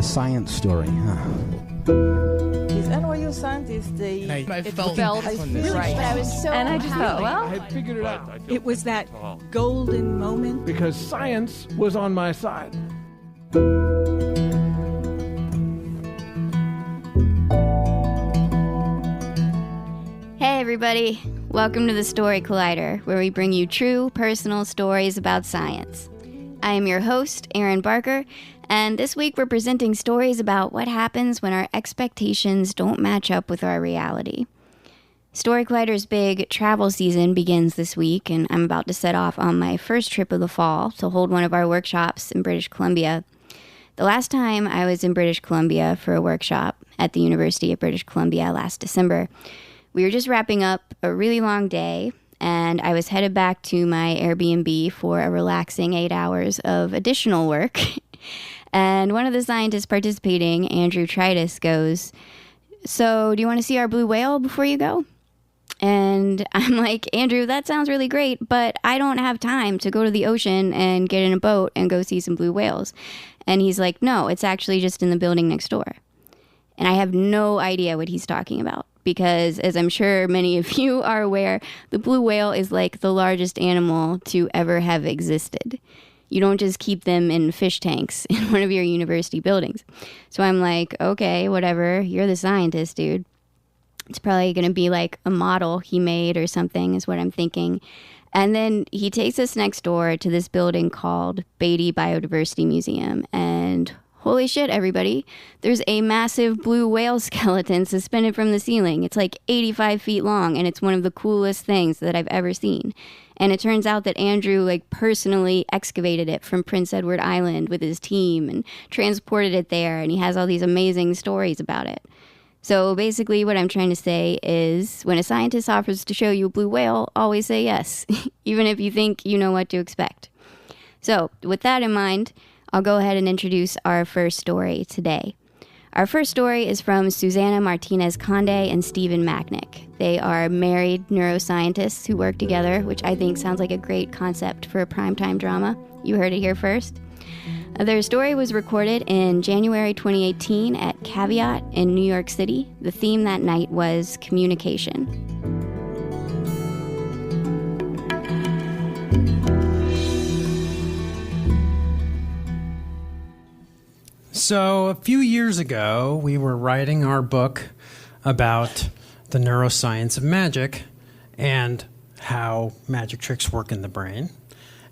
science story, huh? These NYU scientists, I felt right. But I was so And I just thought, well, I had figured it out. It was that golden moment. Because science was on my side. Hey everybody, welcome to the Story Collider, where we bring you true, personal stories about science. I am your host, Erin Barker, and this week we're presenting stories about what happens when our expectations don't match up with our reality. Story Collider's big travel season begins this week, and I'm about to set off on my first trip of the fall to hold one of our workshops in British Columbia. The last time I was in British Columbia for a workshop at the University of British Columbia last December, we were just wrapping up a really long day, and I was headed back to my Airbnb for a relaxing 8 hours of additional work. And one of the scientists participating, Andrew Tritus, goes, "So do you want to see our blue whale before you go?" And I'm like, "Andrew, that sounds really great, but I don't have time to go to the ocean and get in a boat and go see some blue whales." And he's like, "No, it's actually just in the building next door." And I have no idea what he's talking about, because as I'm sure many of you are aware, the blue whale is like the largest animal to ever have existed. You don't just keep them in fish tanks in one of your university buildings. So I'm like, okay, whatever, you're the scientist, dude. It's probably going to be like a model he made or something is what I'm thinking. And then he takes us next door to this building called Beatty Biodiversity Museum, and holy shit, everybody, there's a massive blue whale skeleton suspended from the ceiling. It's like 85 feet long, and it's one of the coolest things that I've ever seen. And it turns out that Andrew personally excavated it from Prince Edward Island with his team and transported it there, and he has all these amazing stories about it. So basically what I'm trying to say is when a scientist offers to show you a blue whale, always say yes, even if you think you know what to expect. So with that in mind, I'll go ahead and introduce our first story today. Our first story is from Susana Martinez-Conde and Stephen Macknik. They are married neuroscientists who work together, which I think sounds like a great concept for a primetime drama. You heard it here first. Their story was recorded in January 2018 at Caveat in New York City. The theme that night was communication. So a few years ago, we were writing our book about the neuroscience of magic and how magic tricks work in the brain.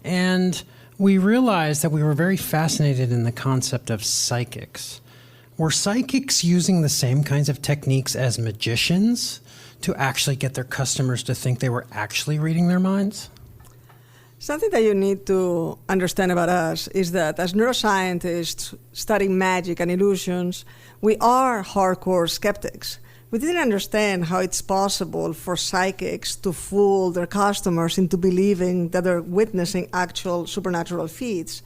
And we realized that we were very fascinated in the concept of psychics. Were psychics using the same kinds of techniques as magicians to actually get their customers to think they were actually reading their minds? Something that you need to understand about us is that as neuroscientists studying magic and illusions, we are hardcore skeptics. We didn't understand how it's possible for psychics to fool their customers into believing that they're witnessing actual supernatural feats.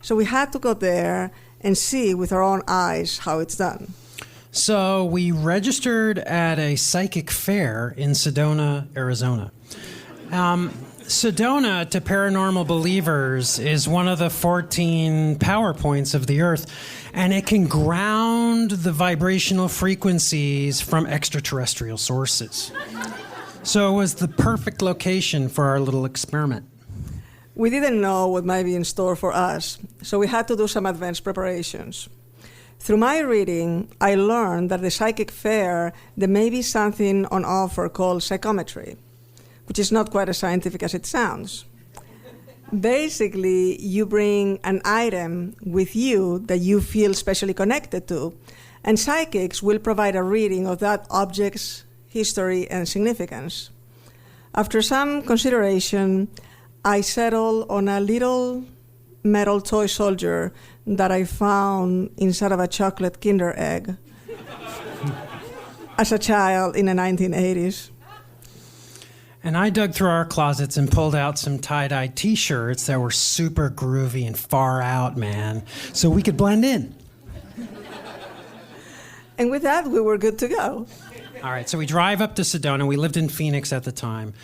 So we had to go there and see with our own eyes how it's done. So we registered at a psychic fair in Sedona, Arizona. Sedona, to paranormal believers, is one of the 14 power points of the Earth, and it can ground the vibrational frequencies from extraterrestrial sources. So it was the perfect location for our little experiment. We didn't know what might be in store for us, so we had to do some advanced preparations. Through my reading, I learned that at the psychic fair, there may be something on offer called psychometry, which is not quite as scientific as it sounds. Basically, you bring an item with you that you feel specially connected to, and psychics will provide a reading of that object's history and significance. After some consideration, I settled on a little metal toy soldier that I found inside of a chocolate Kinder egg as a child in the 1980s. And I dug through our closets and pulled out some tie-dye T-shirts that were super groovy and far out, man, so we could blend in. And with that, we were good to go. All right, so we drive up to Sedona. We lived in Phoenix at the time.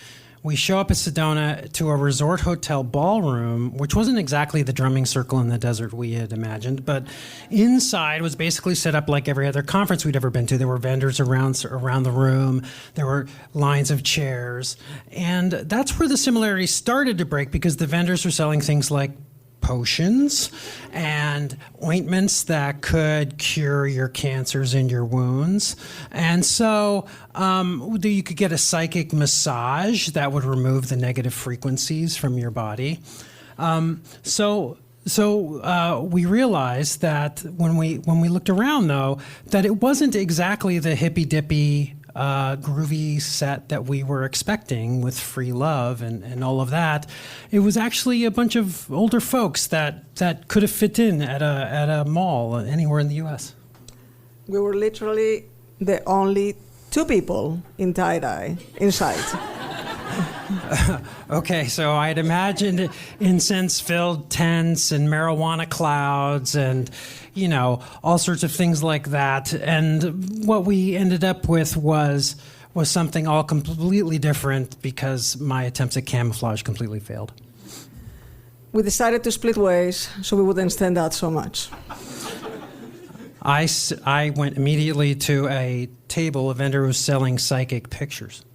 we show up at Sedona to a resort hotel ballroom, which wasn't exactly the drumming circle in the desert we had imagined, but inside was basically set up like every other conference we'd ever been to. There were vendors around the room. There were lines of chairs. And that's where the similarities started to break, because the vendors were selling things like potions and ointments that could cure your cancers and your wounds. And so you could get a psychic massage that would remove the negative frequencies from your body. So we realized that when we looked around, though, that it wasn't exactly the hippy-dippy groovy set that we were expecting with free love and all of that. It was actually a bunch of older folks that could have fit in at a mall anywhere in the U.S. We were literally the only two people in tie-dye inside. Okay, so I'd imagined incense-filled tents and marijuana clouds and, all sorts of things like that. And what we ended up with was something all completely different, because my attempts at camouflage completely failed. We decided to split ways so we wouldn't stand out so much. I went immediately to a table, a vendor who was selling psychic pictures.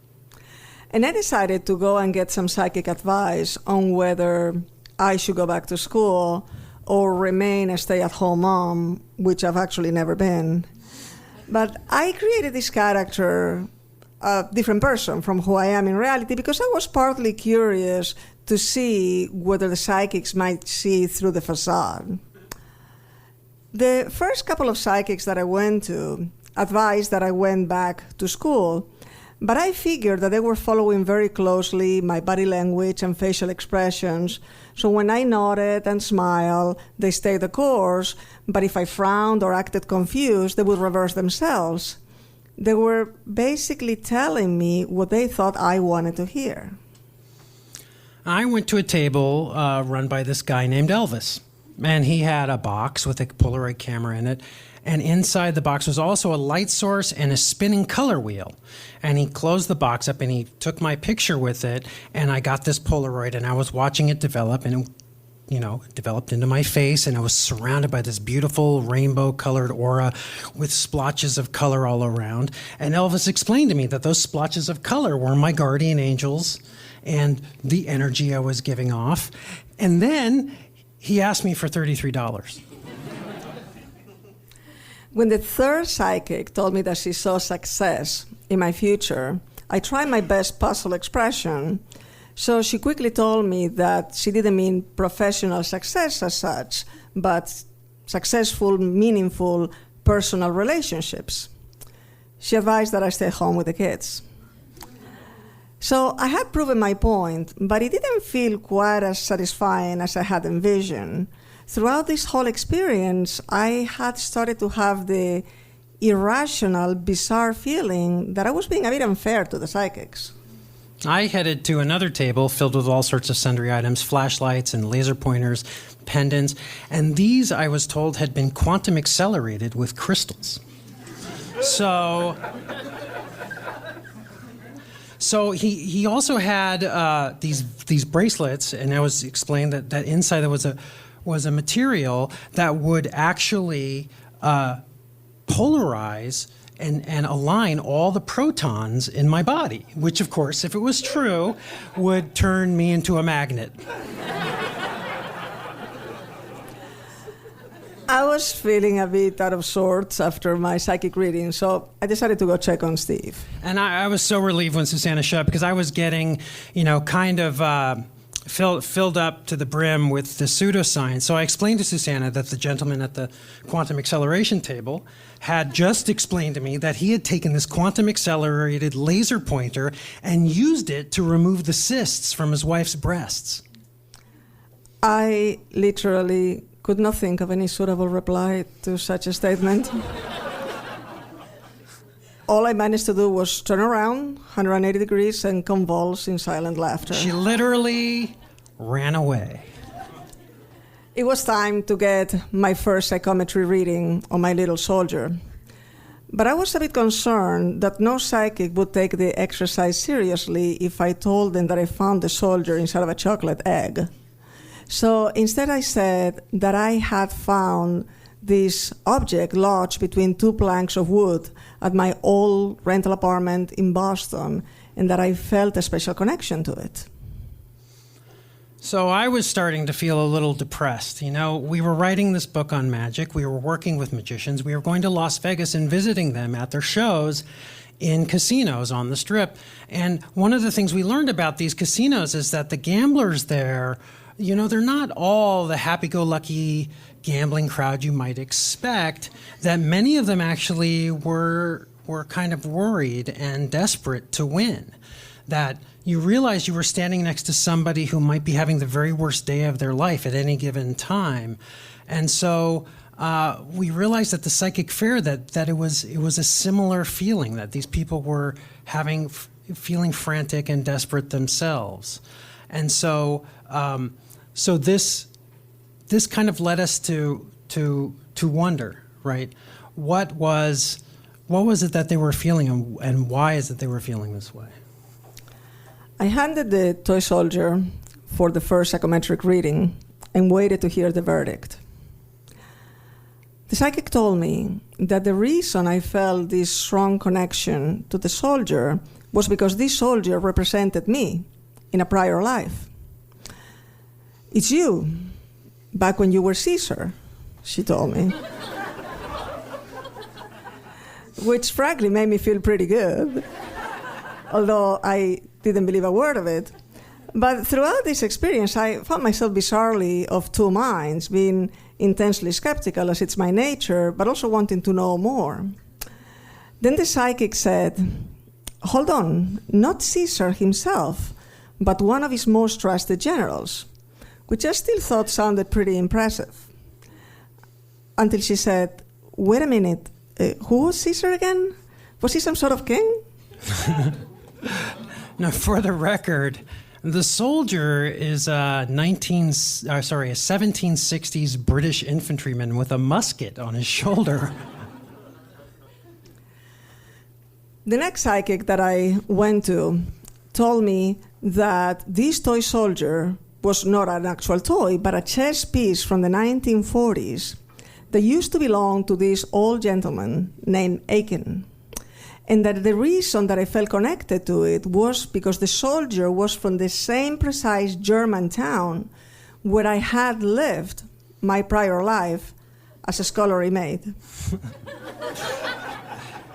And I decided to go and get some psychic advice on whether I should go back to school or remain a stay-at-home mom, which I've actually never been. But I created this character, a different person from who I am in reality, because I was partly curious to see whether the psychics might see through the facade. The first couple of psychics that I went to advised that I went back to school, but I figured that they were following very closely my body language and facial expressions. So when I nodded and smiled, they stayed the course. But if I frowned or acted confused, they would reverse themselves. They were basically telling me what they thought I wanted to hear. I went to a table run by this guy named Elvis. And he had a box with a Polaroid camera in it. And inside the box was also a light source and a spinning color wheel. And he closed the box up and he took my picture with it, and I got this Polaroid and I was watching it develop, and it developed into my face, and I was surrounded by this beautiful rainbow-colored aura with splotches of color all around. And Elvis explained to me that those splotches of color were my guardian angels and the energy I was giving off. And then he asked me for $33. When the third psychic told me that she saw success in my future, I tried my best puzzle expression. So she quickly told me that she didn't mean professional success as such, but successful, meaningful personal relationships. She advised that I stay home with the kids. So I had proven my point, but it didn't feel quite as satisfying as I had envisioned. Throughout this whole experience, I had started to have the irrational, bizarre feeling that I was being a bit unfair to the psychics. I headed to another table filled with all sorts of sundry items, flashlights and laser pointers, pendants, and these, I was told, had been quantum accelerated with crystals. So he also had these bracelets, and I was explained that inside there was a material that would actually polarize and align all the protons in my body, which, of course, if it was true, would turn me into a magnet. I was feeling a bit out of sorts after my psychic reading, so I decided to go check on Steve. And I was so relieved when Susana showed up, because I was getting, kind of filled up to the brim with the pseudoscience. So I explained to Susana that the gentleman at the quantum acceleration table had just explained to me that he had taken this quantum accelerated laser pointer and used it to remove the cysts from his wife's breasts. I literally could not think of any suitable reply to such a statement. All I managed to do was turn around 180 degrees and convulse in silent laughter. She literally ran away. It was time to get my first psychometry reading on my little soldier. But I was a bit concerned that no psychic would take the exercise seriously if I told them that I found the soldier inside of a chocolate egg. So instead I said that I had found this object lodged between two planks of wood at my old rental apartment in Boston, and that I felt a special connection to it. So I was starting to feel a little depressed. You know, we were writing this book on magic. We were working with magicians. We were going to Las Vegas and visiting them at their shows in casinos on the Strip. And one of the things we learned about these casinos is that the gamblers there, you know, they're not all the happy-go-lucky gambling crowd you might expect, that many of them actually were kind of worried and desperate to win. That you realize you were standing next to somebody who might be having the very worst day of their life at any given time. And so we realized at the psychic fair that it was a similar feeling, that these people were feeling frantic and desperate themselves. And so this kind of led us to wonder, right? What was it that they were feeling, and why is it they were feeling this way? I handed the toy soldier for the first psychometric reading and waited to hear the verdict. The psychic told me that the reason I felt this strong connection to the soldier was because this soldier represented me in a prior life. It's you, back when you were Caesar, she told me. Which frankly made me feel pretty good, although I didn't believe a word of it. But throughout this experience, I found myself bizarrely of two minds, being intensely skeptical, as it's my nature, but also wanting to know more. Then the psychic said, hold on, not Caesar himself, but one of his most trusted generals, which I still thought sounded pretty impressive. Until she said, wait a minute, who was Caesar again? Was he some sort of king? Now, for the record, the soldier is a 1760s British infantryman with a musket on his shoulder. The next psychic that I went to told me that this toy soldier was not an actual toy, but a chess piece from the 1940s that used to belong to this old gentleman named Aiken. And that the reason that I felt connected to it was because the soldier was from the same precise German town where I had lived my prior life as a scullery maid.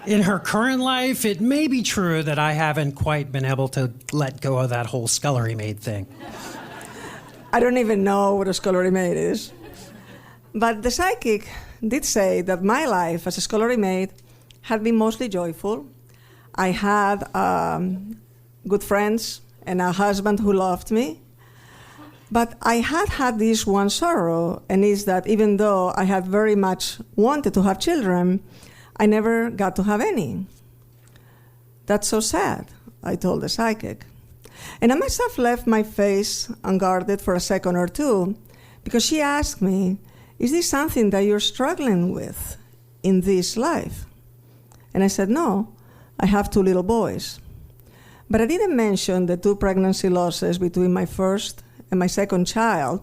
In her current life, it may be true that I haven't quite been able to let go of that whole scullery maid thing. I don't even know what a scullery maid is. But the psychic did say that my life as a scullery maid had been mostly joyful. I had good friends and a husband who loved me. But I had this one sorrow, and is that even though I had very much wanted to have children, I never got to have any. That's so sad, I told the psychic. And I must have left my face unguarded for a second or two, because she asked me, is this something that you're struggling with in this life? And I said, no, I have 2 little boys. But I didn't mention the 2 pregnancy losses between my first and my second child.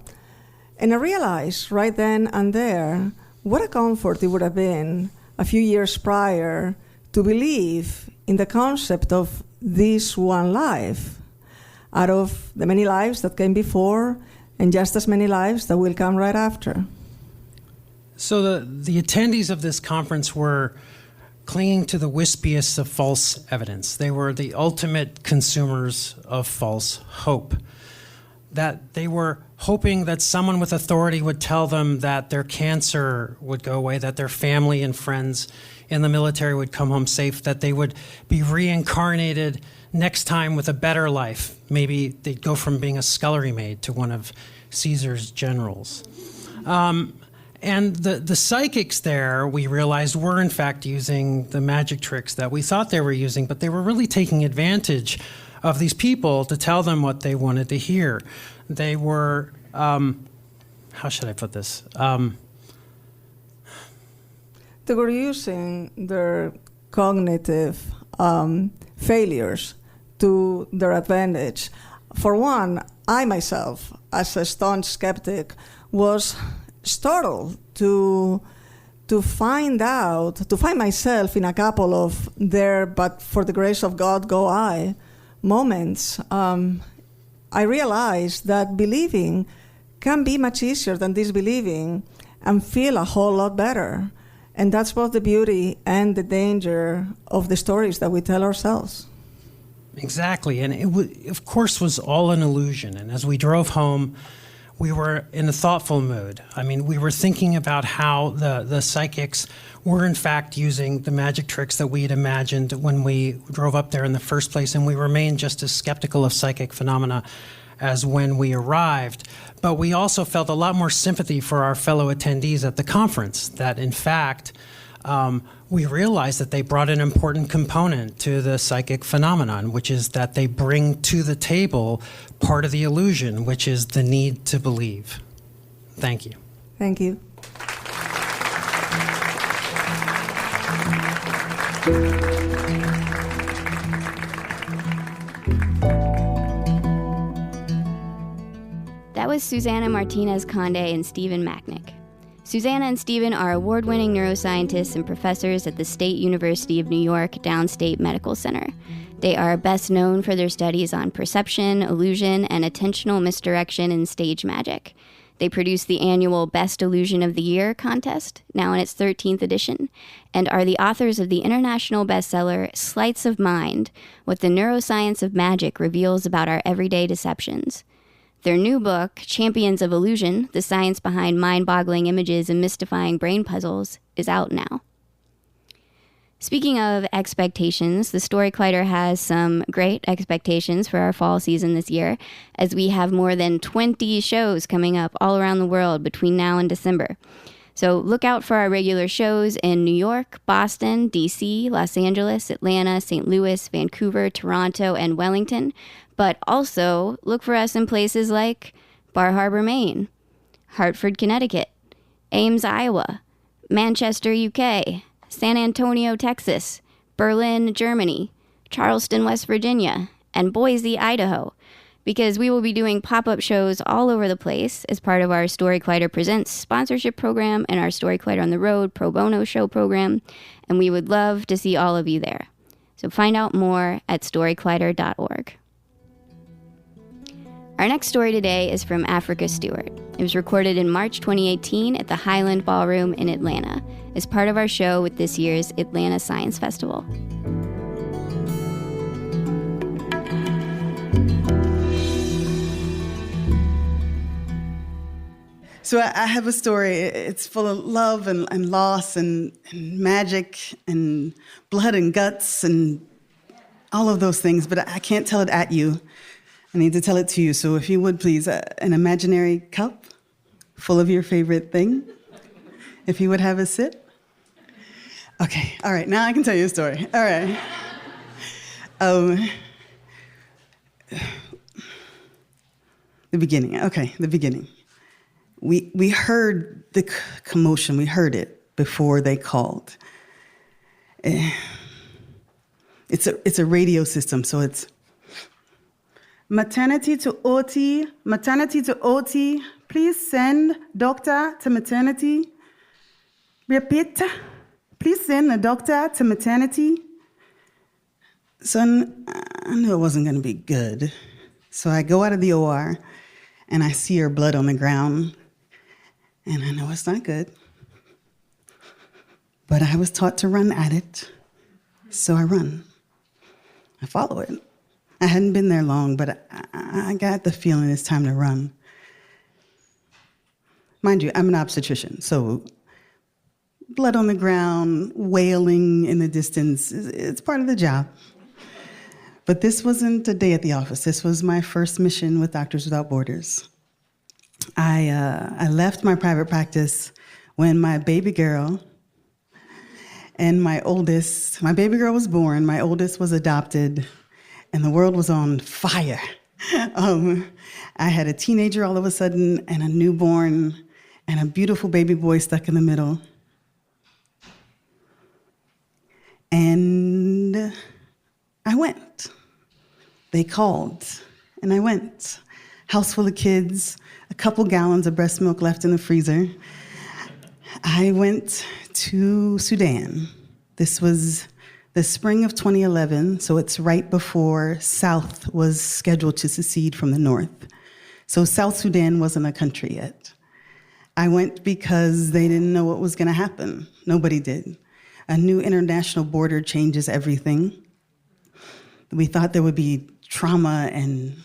And I realized right then and there what a comfort it would have been a few years prior to believe in the concept of this one life out of the many lives that came before and just as many lives that will come right after. So the attendees of this conference were clinging to the wispiest of false evidence. They were the ultimate consumers of false hope. That they were hoping that someone with authority would tell them that their cancer would go away, that their family and friends in the military would come home safe, that they would be reincarnated next time with a better life. Maybe they'd go from being a scullery maid to one of Caesar's generals. And the psychics there, we realized, were in fact using the magic tricks that we thought they were using, but they were really taking advantage of these people to tell them what they wanted to hear. They were, how should I put this? They were using their cognitive failures to their advantage. For one, I myself, as a staunch skeptic, was startled to find myself in a couple of there, but for the grace of God, go I moments. I realized that believing can be much easier than disbelieving and feel a whole lot better. And that's both the beauty and the danger of the stories that we tell ourselves. Exactly. And it, of course, was all an illusion. And as we drove home, we were in a thoughtful mood. I mean, we were thinking about how the psychics were, in fact, using the magic tricks that we had imagined when we drove up there in the first place. And we remained just as skeptical of psychic phenomena as when we arrived. But we also felt a lot more sympathy for our fellow attendees at the conference, that, in fact, we realized that they brought an important component to the psychic phenomenon, which is that they bring to the table part of the illusion, which is the need to believe. Thank you. Thank you. That was Susana Martinez-Conde and Stephen Macknik. Susana and Stephen are award-winning neuroscientists and professors at the State University of New York Downstate Medical Center. They are best known for their studies on perception, illusion, and attentional misdirection in stage magic. They produce the annual Best Illusion of the Year contest, now in its 13th edition, and are the authors of the international bestseller Sleights of Mind, What the Neuroscience of Magic Reveals About Our Everyday Deceptions. Their new book, Champions of Illusion, The Science Behind Mind-Boggling Images and Mystifying Brain Puzzles, is out now. Speaking of expectations, the Story Collider has some great expectations for our fall season this year, as we have more than 20 shows coming up all around the world between now and December. So look out for our regular shows in New York, Boston, D.C., Los Angeles, Atlanta, St. Louis, Vancouver, Toronto, and Wellington. But also look for us in places like Bar Harbor, Maine, Hartford, Connecticut, Ames, Iowa, Manchester, UK, San Antonio, Texas, Berlin, Germany, Charleston, West Virginia, and Boise, Idaho, because we will be doing pop-up shows all over the place as part of our Story Collider Presents sponsorship program and our Story Collider on the Road pro bono show program, and we would love to see all of you there. So find out more at storycollider.org. Our next story today is from Africa Stewart. It was recorded in March 2018 at the Highland Ballroom in Atlanta as part of our show with this year's Atlanta Science Festival. So I have a story. It's full of love and loss and magic and blood and guts and all of those things, but I can't tell it at you. I need to tell it to you. So if you would, please, an imaginary cup full of your favorite thing. If you would have a sip. Okay, all right, now I can tell you a story. All right. The beginning. We heard the commotion. We heard it before they called. It's a radio system, so it's maternity to OT, please send doctor to maternity. Repeat, please send a doctor to maternity. Son, I knew it wasn't going to be good. So I go out of the OR, and I see her blood on the ground, and I know it's not good. But I was taught to run at it, so I run. I follow it. I hadn't been there long, but I got the feeling it's time to run. Mind you, I'm an obstetrician, so blood on the ground, wailing in the distance, it's part of the job. But this wasn't a day at the office. This was my first mission with Doctors Without Borders. I left my private practice when my baby girl and my baby girl was born, my oldest was adopted, and the world was on fire. I had a teenager all of a sudden, and a newborn, and a beautiful baby boy stuck in the middle. And I went. They called, and I went. House full of kids, a couple gallons of breast milk left in the freezer. I went to Sudan. This was the spring of 2011, so it's right before South was scheduled to secede from the North. So South Sudan wasn't a country yet. I went because they didn't know what was going to happen. Nobody did. A new international border changes everything. We thought there would be trauma and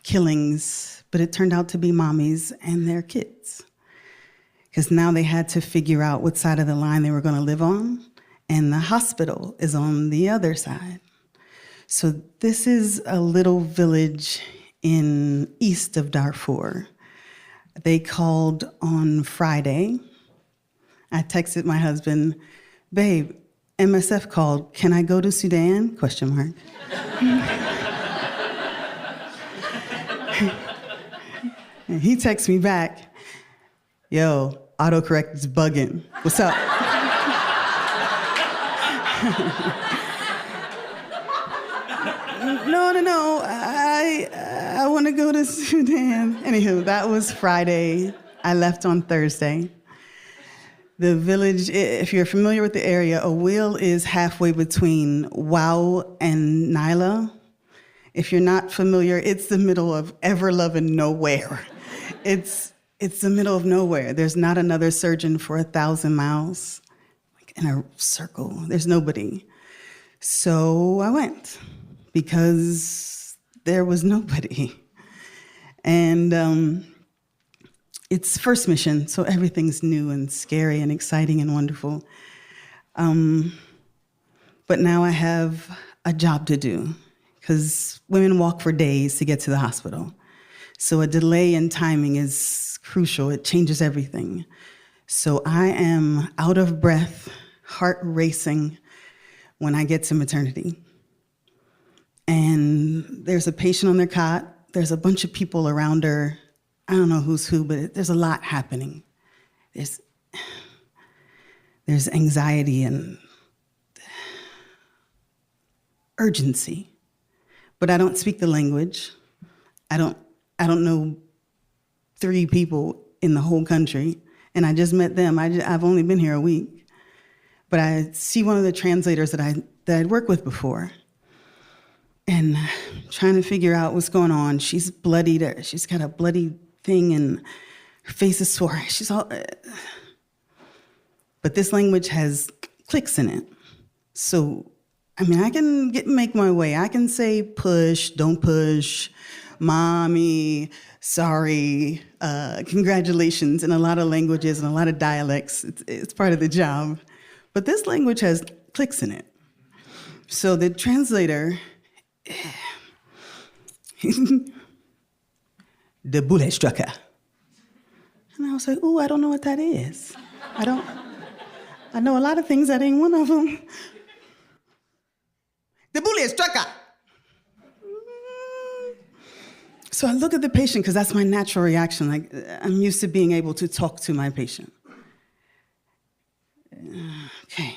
killings, but it turned out to be mommies and their kids. Because now they had to figure out what side of the line they were going to live on, and the hospital is on the other side. So this is a little village in east of Darfur. They called on Friday. I texted my husband, babe, MSF called, can I go to Sudan? ? And he texts me back, yo, autocorrect is bugging. What's up? No, I want to go to Sudan. Anywho, that was Friday. I left on Thursday. The village, if you're familiar with the area, Awil is halfway between Wau and Nyla. If you're not familiar, it's the middle of ever-loving nowhere. It's the middle of nowhere. There's not another surgeon for 1,000 miles, like in a circle. There's nobody. So I went because there was nobody. And it's first mission, so everything's new and scary and exciting and wonderful. But now I have a job to do, because women walk for days to get to the hospital. So a delay in timing is crucial. It changes everything. So I am out of breath, heart racing when I get to maternity. And there's a patient on their cot. There's a bunch of people around her. I don't know who's who, but there's a lot happening. There's anxiety and urgency. But I don't speak the language. I don't know 3 people in the whole country, and I just met them. I've only been here a week. But I see one of the translators that I'd worked with before, and trying to figure out what's going on. She's bloodied. She's got a bloody thing, and her face is sore. She's all... But this language has clicks in it. So, I mean, I can make my way. I can say push, don't push, mommy, sorry, congratulations, in a lot of languages and a lot of dialects. It's part of the job. But this language has clicks in it. So the translator, the bullet strucker. And I was like, ooh, I don't know what that is. I know a lot of things, that ain't one of them. The bullet strucker. So I look at the patient, because that's my natural reaction. Like, I'm used to being able to talk to my patient. Okay.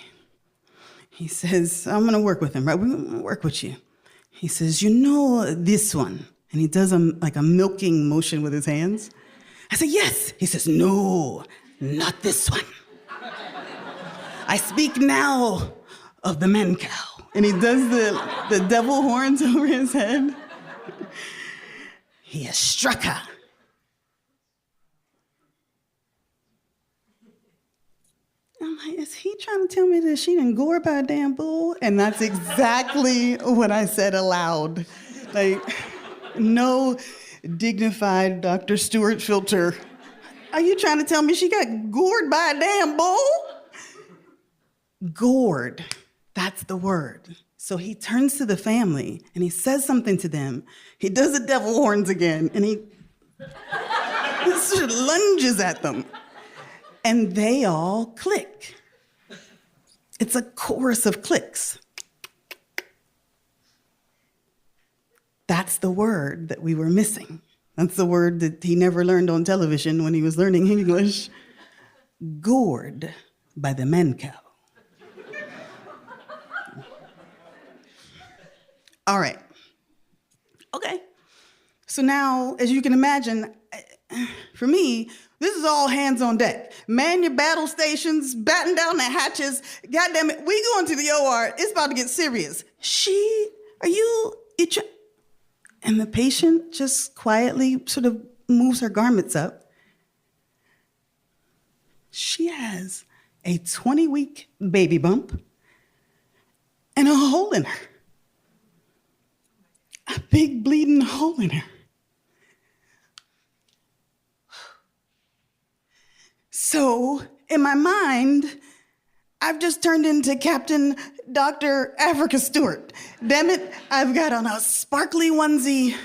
He says, I'm going to work with him, right? We're going to work with you. He says, you know this one. And he does a milking motion with his hands. I say, yes. He says, no, not this one. I speak now of the man cow. And he does the devil horns over his head. He has struck her. I'm like, is he trying to tell me that she done gored by a damn bull? And that's exactly what I said aloud. Like, no dignified Dr. Stewart filter. Are you trying to tell me she got gored by a damn bull? Gored, that's the word. So he turns to the family and he says something to them. He does the devil horns again and he lunges at them. And they all click. It's a chorus of clicks. That's the word that we were missing. That's the word that he never learned on television when he was learning English. Gored by the man cow. All right. Okay. So now, as you can imagine, for me, this is all hands on deck. Man your battle stations, batten down the hatches. God damn it, we going to the OR. It's about to get serious. And the patient just quietly sort of moves her garments up. She has a 20-week baby bump and a hole in her. A big bleeding hole in her. So, in my mind, I've just turned into Captain Dr. Africa Stewart. Damn it, I've got on a sparkly onesie.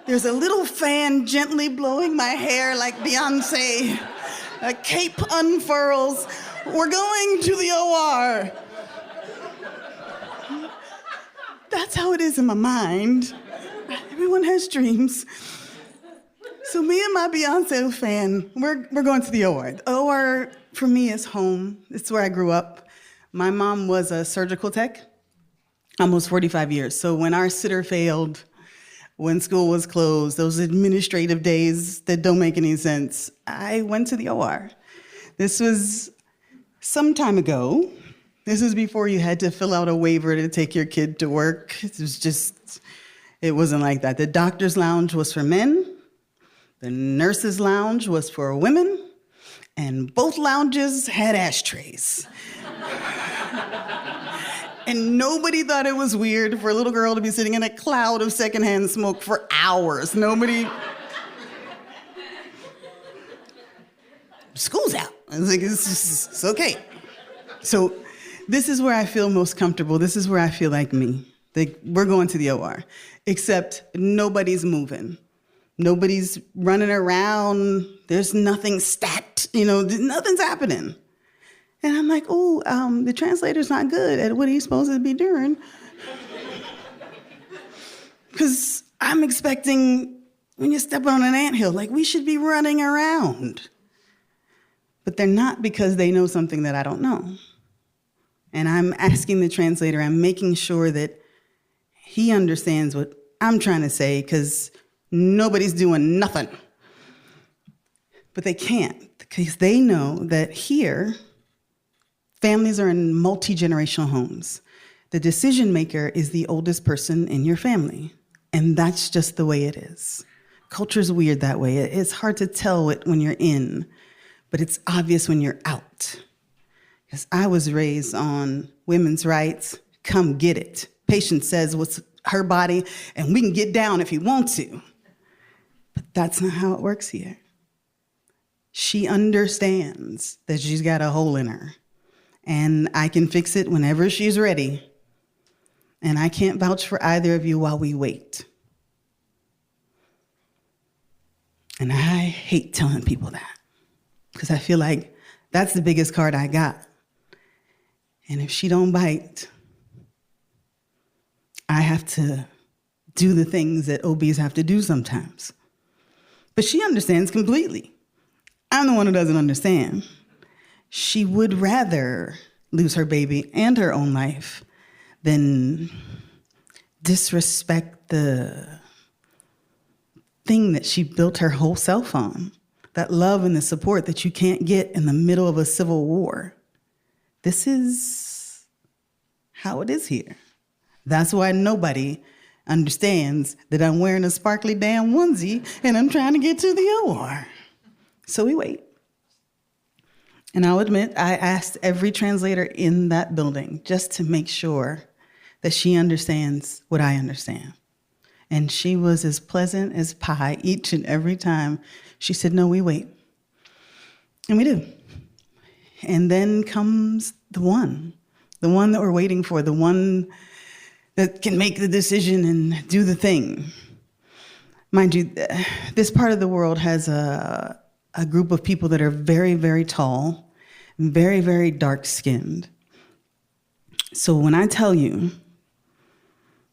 There's a little fan gently blowing my hair like Beyonce. A cape unfurls. We're going to the OR. That's how it is in my mind. Everyone has dreams. So me and my Beyonce fan, we're going to the OR. The OR for me is home. It's where I grew up. My mom was a surgical tech, almost 45 years. So when our sitter failed, when school was closed, those administrative days that don't make any sense, I went to the OR. This was some time ago. This was before you had to fill out a waiver to take your kid to work. It wasn't like that. The doctor's lounge was for men. The nurse's lounge was for women. And both lounges had ashtrays. And nobody thought it was weird for a little girl to be sitting in a cloud of secondhand smoke for hours. Nobody... School's out. It's okay. So this is where I feel most comfortable. This is where I feel like me. We're going to the OR. Except nobody's moving. Nobody's running around. There's nothing nothing's happening. And I'm like, the translator's not good at what he's supposed to be doing. Because I'm expecting when you're stepping on an anthill, like we should be running around. But they're not because they know something that I don't know. And I'm asking the translator, I'm making sure that he understands what I'm trying to say because nobody's doing nothing. But they can't because they know that here, families are in multi-generational homes. The decision maker is the oldest person in your family. And that's just the way it is. Culture's weird that way. It's hard to tell it when you're in, but it's obvious when you're out. Because I was raised on women's rights, come get it. Patient says what's her body, and we can get down if you want to. But that's not how it works here. She understands that she's got a hole in her, and I can fix it whenever she's ready. And I can't vouch for either of you while we wait. And I hate telling people that, because I feel like that's the biggest card I got. And if she don't bite, I have to do the things that OBs have to do sometimes. But she understands completely. I'm the one who doesn't understand. She would rather lose her baby and her own life than disrespect the thing that she built her whole self on, that love and the support that you can't get in the middle of a civil war. This is how it is here. That's why nobody understands that I'm wearing a sparkly damn onesie and I'm trying to get to the OR. So we wait. And I'll admit, I asked every translator in that building just to make sure that she understands what I understand. And she was as pleasant as pie each and every time. She said, no, we wait. And we do. And then comes the one that we're waiting for, the one that can make the decision and do the thing. Mind you, this part of the world has a group of people that are very, very tall, very, very dark-skinned. So when I tell you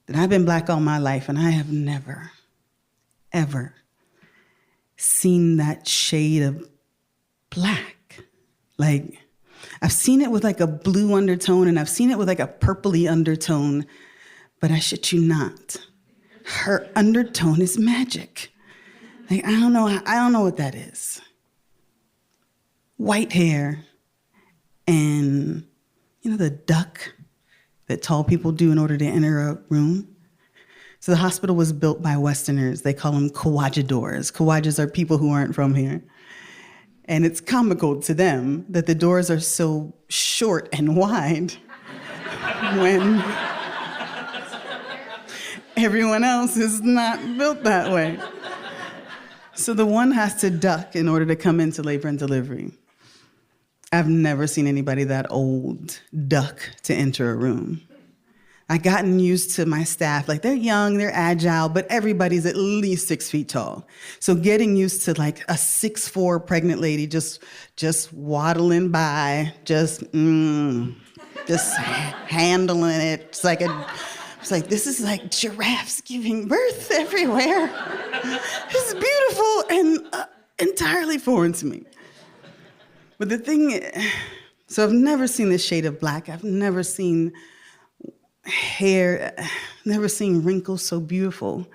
that I've been Black all my life and I have never, ever seen that shade of Black. Like, I've seen it with like a blue undertone and I've seen it with like a purpley undertone, But I shit you not, her undertone is magic. Like, I don't know what that is. White hair and, the duck that tall people do in order to enter a room. So the hospital was built by Westerners. They call them Kawajadors. Kawajas are people who aren't from here. And it's comical to them that the doors are so short and wide when everyone else is not built that way. So the one has to duck in order to come into labor and delivery. I've never seen anybody that old duck to enter a room. I gotten used to my staff. Like, they're young, they're agile, but everybody's at least 6 feet tall. So getting used to like a 6'4" pregnant lady just waddling by, just handling it. It's like this is like giraffes giving birth everywhere. It's beautiful and entirely foreign to me. But the thing, so I've never seen this shade of black. I've never seen hair, never seen wrinkles so beautiful.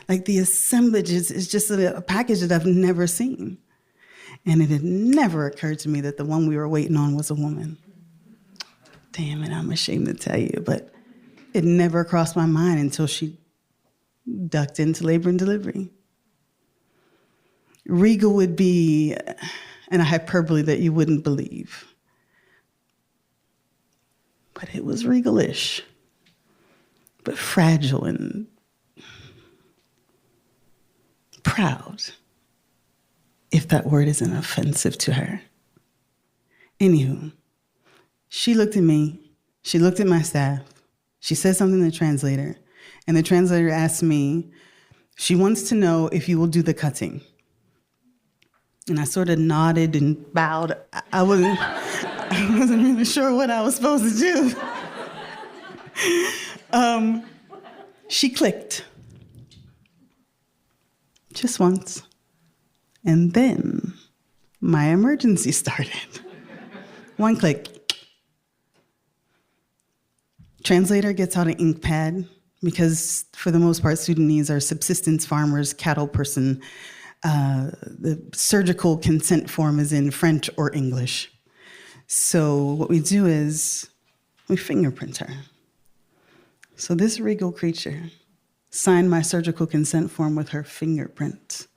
Like, the assemblage is just a package that I've never seen. And it had never occurred to me that the one we were waiting on was a woman. Damn it, I'm ashamed to tell you, but it never crossed my mind until she ducked into labor and delivery. Regal would be an hyperbole that you wouldn't believe. But it was regal-ish, but fragile and proud, if that word isn't offensive to her. Anywho, she looked at me, she looked at my staff, she said something to the translator, and the translator asked me, she wants to know if you will do the cutting. And I sort of nodded and bowed. I wasn't really sure what I was supposed to do. She clicked. Just once. And then my emergency started. One click. Translator gets out an ink pad because, for the most part, Sudanese are subsistence farmers, cattle person. The surgical consent form is in French or English. So what we do is we fingerprint her. So this regal creature signed my surgical consent form with her fingerprint.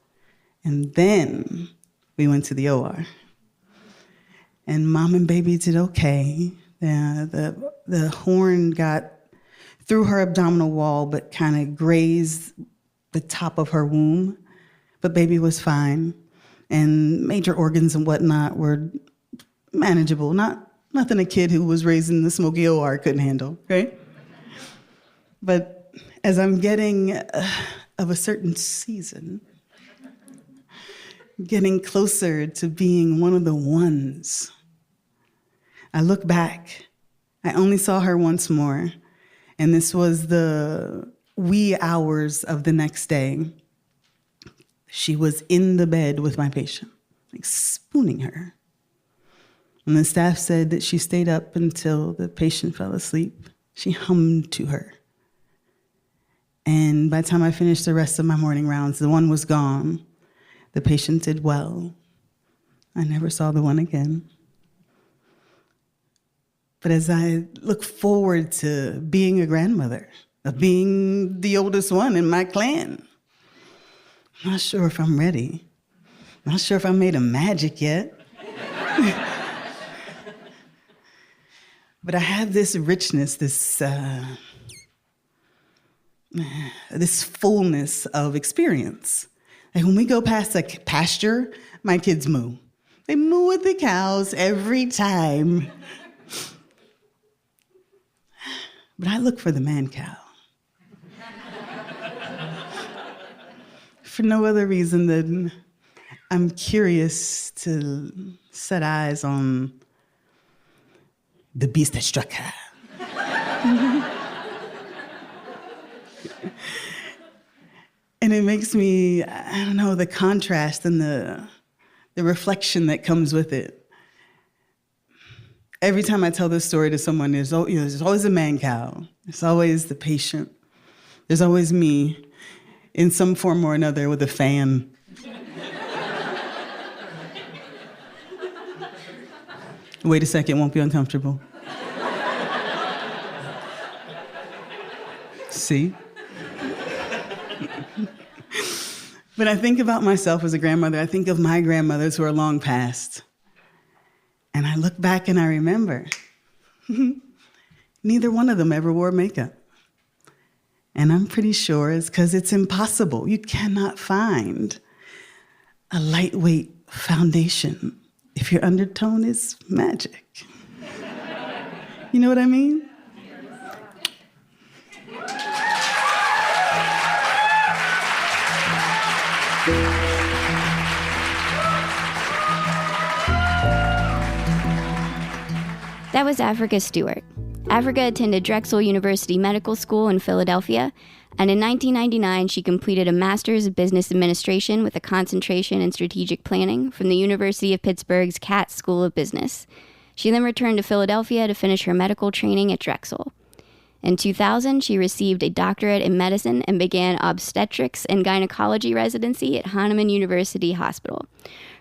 And then we went to the OR. And mom and baby did okay. The horn got through her abdominal wall, but kind of grazed the top of her womb. But baby was fine. And major organs and whatnot were manageable. Nothing a kid who was raised in the smoky OR couldn't handle, right? But as I'm getting of a certain season, getting closer to being one of the ones, I look back. I only saw her once more, and this was the wee hours of the next day. She was in the bed with my patient, like spooning her. And the staff said that she stayed up until the patient fell asleep. She hummed to her. And by the time I finished the rest of my morning rounds, the one was gone. The patient did well. I never saw the one again. But as I look forward to being a grandmother, of being the oldest one in my clan, I'm not sure if I'm ready. I'm not sure if I made a magic yet. But I have this richness, this fullness of experience. Like, when we go past a pasture, my kids moo. They moo with the cows every time. But I look for the man cow. For no other reason than I'm curious to set eyes on the beast that struck her. And it makes me, I don't know, the contrast and the reflection that comes with it. Every time I tell this story to someone, there's always a man cow. There's always the patient There's always me in some form or another with a fan. Wait a second, won't be uncomfortable. See? When I think about myself as a grandmother, I think of my grandmothers who are long past. And I look back and I remember neither one of them ever wore makeup. And I'm pretty sure it's because it's impossible. You cannot find a lightweight foundation if your undertone is magic. You know what I mean? That was Africa Stewart. Africa attended Drexel University Medical School in Philadelphia, and in 1999 she completed a Master's of Business Administration with a concentration in strategic planning from the University of Pittsburgh's Katz School of Business. She then returned to Philadelphia to finish her medical training at Drexel. In 2000, she received a doctorate in medicine and began obstetrics and gynecology residency at Hahnemann University Hospital.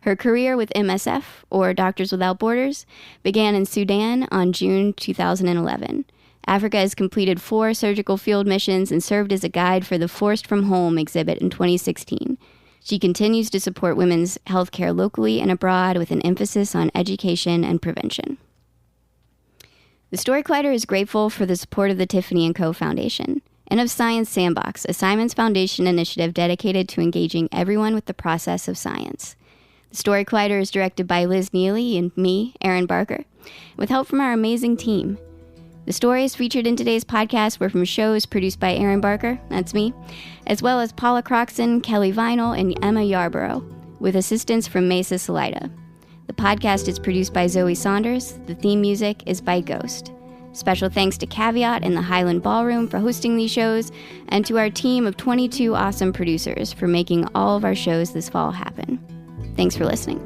Her career with MSF, or Doctors Without Borders, began in Sudan on June 2011. Africa has completed 4 surgical field missions and served as a guide for the Forced From Home exhibit in 2016. She continues to support women's healthcare locally and abroad with an emphasis on education and prevention. The Story Collider is grateful for the support of the Tiffany & Co. Foundation and of Science Sandbox, a Simons Foundation initiative dedicated to engaging everyone with the process of science. The Story Collider is directed by Liz Neely and me, Erin Barker, with help from our amazing team. The stories featured in today's podcast were from shows produced by Erin Barker, that's me, as well as Paula Croxton, Kelly Vinyl, and Emma Yarborough, with assistance from Mesa Salida. The podcast is produced by Zoe Saunders. The theme music is by Ghost. Special thanks to Caveat and the Highland Ballroom for hosting these shows, and to our team of 22 awesome producers for making all of our shows this fall happen. Thanks for listening.